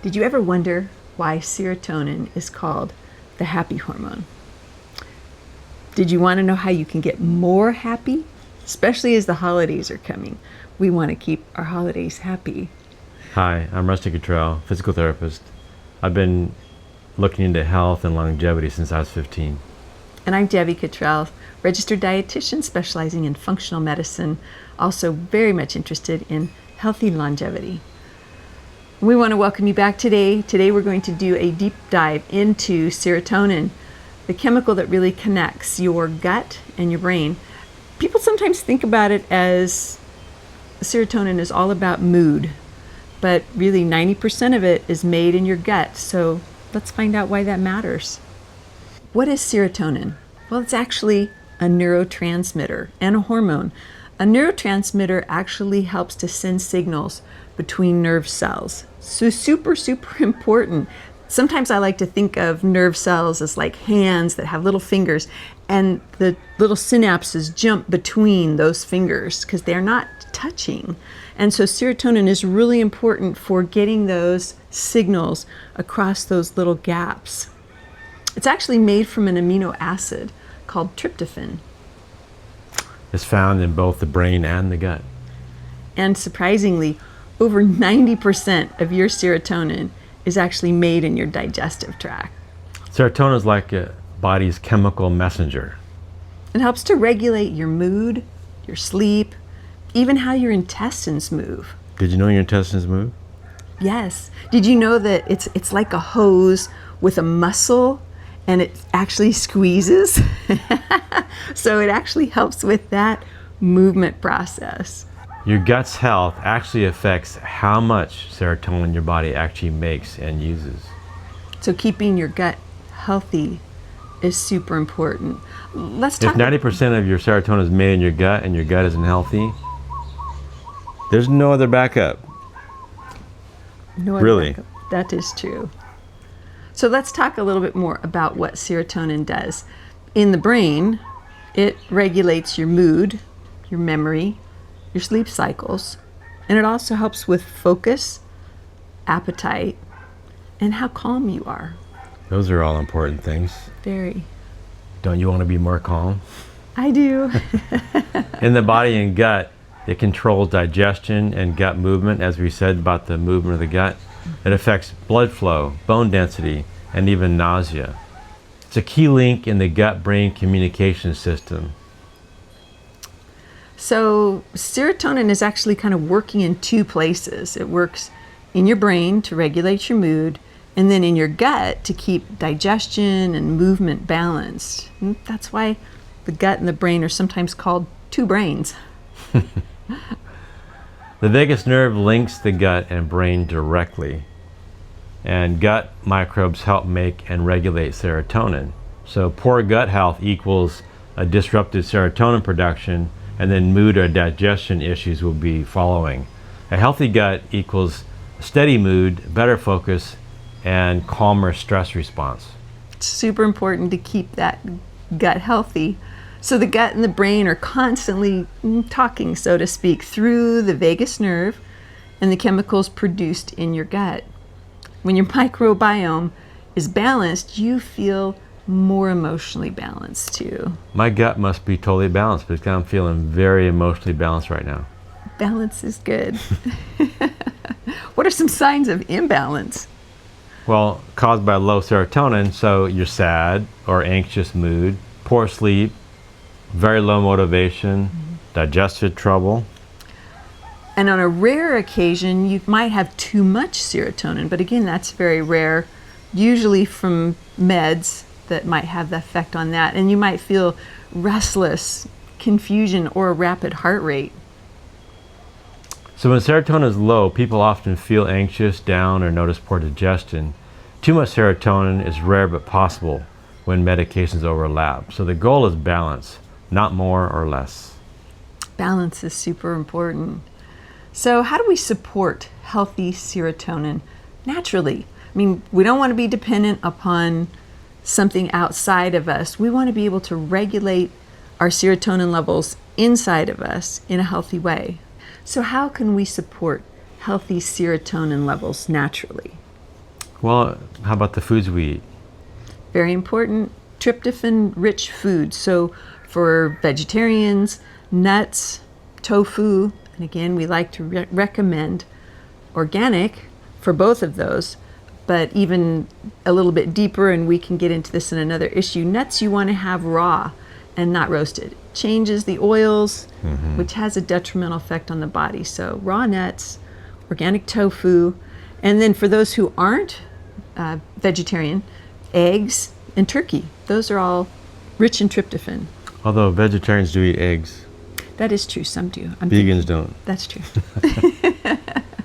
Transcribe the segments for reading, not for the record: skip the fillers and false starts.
Did you ever wonder why serotonin is called the happy hormone? Did you want to know how you can get more happy? Especially as the holidays are coming. We want to keep our holidays happy. Hi, I'm Rusty Cottrell, physical therapist. I've been looking into health and longevity since I was 15. And I'm Debbie Cottrell, registered dietitian specializing in functional medicine, also very much interested in healthy longevity. We want to welcome you back today. Today we're going to do a deep dive into serotonin, the chemical that really connects your gut and your brain. People sometimes think about it as serotonin is all about mood, but really 90% of it is made in your gut. So let's find out why that matters. What is serotonin? Well, it's actually a neurotransmitter and a hormone. A neurotransmitter actually helps to send signals between nerve cells. So super important. Sometimes I like to think of nerve cells as like hands that have little fingers, and the little synapses jump between those fingers because they're not touching. And so serotonin is really important for getting those signals across those little gaps. It's actually made from an amino acid called tryptophan. It's found in both the brain and the gut. And surprisingly, over 90% of your serotonin is actually made in your digestive tract. Serotonin is like a body's chemical messenger. It helps to regulate your mood, your sleep, even how your intestines move. Did you know your intestines move? Yes. Did you know that it's like a hose with a muscle and it actually squeezes? So it actually helps with that movement process. Your gut's health actually affects how much serotonin your body actually makes and uses. So keeping your gut healthy is super important. Let's If talk. 90% of your serotonin is made in your gut and your gut isn't healthy, there's no other backup. No other Really? backup. That is true. So let's talk a little bit more about what serotonin does. In the brain, it regulates your mood, your memory, your sleep cycles, and it also helps with focus, appetite, and how calm you are. Those are all important things. Very. Don't you want to be more calm? I do. In the body and gut, it controls digestion and gut movement, as we said about the movement of the gut. It affects blood flow, bone density, and even nausea. It's a key link in the gut-brain communication system. So serotonin is actually kind of working in two places. It works in your brain to regulate your mood, and then in your gut to keep digestion and movement balanced. And that's why the gut and the brain are sometimes called two brains. The vagus nerve links the gut and brain directly, and gut microbes help make and regulate serotonin. So poor gut health equals a disrupted serotonin production, and then mood or digestion issues will be following. A healthy gut equals steady mood, better focus, and calmer stress response. It's super important to keep that gut healthy. So the gut and the brain are constantly talking, so to speak, through the vagus nerve and the chemicals produced in your gut. When your microbiome is balanced, you feel more emotionally balanced too. My gut must be totally balanced because I'm feeling very emotionally balanced right now. Balance is good. What are some signs of imbalance? Well, caused by low serotonin, so you're sad or anxious mood, poor sleep, very low motivation, digestive trouble. And on a rare occasion, you might have too much serotonin, but again, that's very rare, usually from meds that might have the effect on that. And you might feel restless, confusion, or a rapid heart rate. So when serotonin is low, people often feel anxious, down, or notice poor digestion. Too much serotonin is rare but possible when medications overlap. So the goal is balance, not more or less. Balance is super important. So how do we support healthy serotonin naturally? I mean, we don't want to be dependent upon something outside of us. We want to be able to regulate our serotonin levels inside of us in a healthy way. So how can we support healthy serotonin levels naturally? Well, how about the foods we eat? Very important. Tryptophan-rich foods. So for vegetarians, nuts, tofu, and again, we like to recommend organic for both of those, but even a little bit deeper, and we can get into this in another issue, nuts you want to have raw and not roasted. Changes the oils, which has a detrimental effect on the body. So raw nuts, organic tofu, and then for those who aren't vegetarian, eggs and turkey. Those are all rich in tryptophan. Although vegetarians do eat eggs. That is true, some do. Vegans don't. That's true.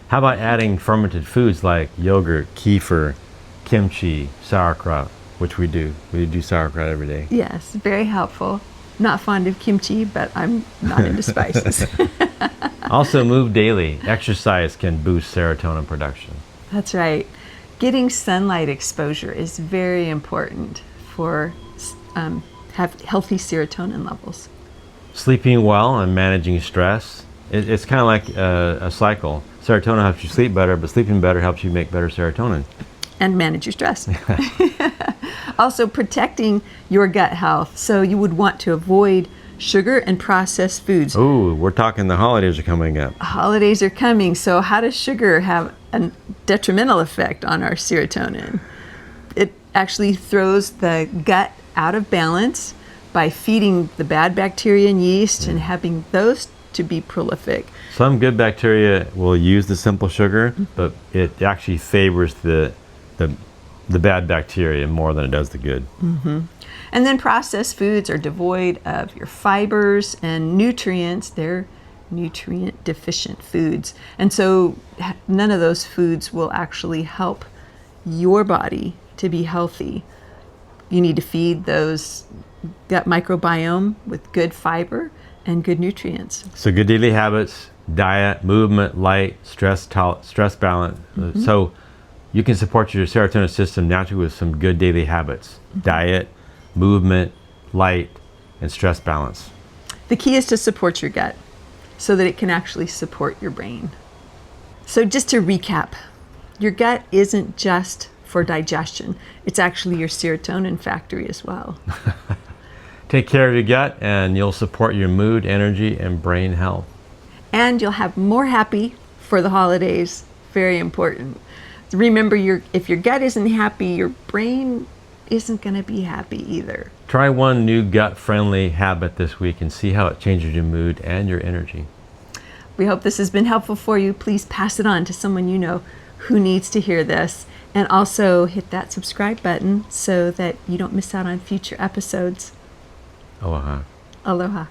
How about adding fermented foods like yogurt, kefir, kimchi, sauerkraut, which we do. We do sauerkraut every day. Yes, very helpful. Not fond of kimchi, but I'm not into spices. Also, move daily. Exercise can boost serotonin production. That's right. Getting sunlight exposure is very important for have healthy serotonin levels. Sleeping well and managing stress. It's kind of like a cycle. Serotonin helps you sleep better, but sleeping better helps you make better serotonin. And manage your stress. Also, protecting your gut health. So you would want to avoid sugar and processed foods. Ooh, we're talking the holidays are coming up. Holidays are coming. So how does sugar have a detrimental effect on our serotonin? It actually throws the gut out of balance by feeding the bad bacteria and yeast and having those to be prolific. Some good bacteria will use the simple sugar, but it actually favors the bad bacteria more than it does the good. And then processed foods are devoid of your fibers and nutrients. They're nutrient deficient foods. And so none of those foods will actually help your body to be healthy. You need to feed those gut microbiome with good fiber and good nutrients. So good daily habits, diet, movement, light, stress balance. So you can support your serotonin system naturally with some good daily habits. Diet, movement, light, and stress balance. The key is to support your gut so that it can actually support your brain. So just to recap, your gut isn't just for digestion. It's actually your serotonin factory as well. Take care of your gut and you'll support your mood, energy, and brain health. And you'll have more happy for the holidays. Very important. Remember, if your gut isn't happy, your brain isn't going to be happy either. Try one new gut-friendly habit this week and see how it changes your mood and your energy. We hope this has been helpful for you. Please pass it on to someone you know who needs to hear this. And also hit that subscribe button so that you don't miss out on future episodes. Aloha. Aloha.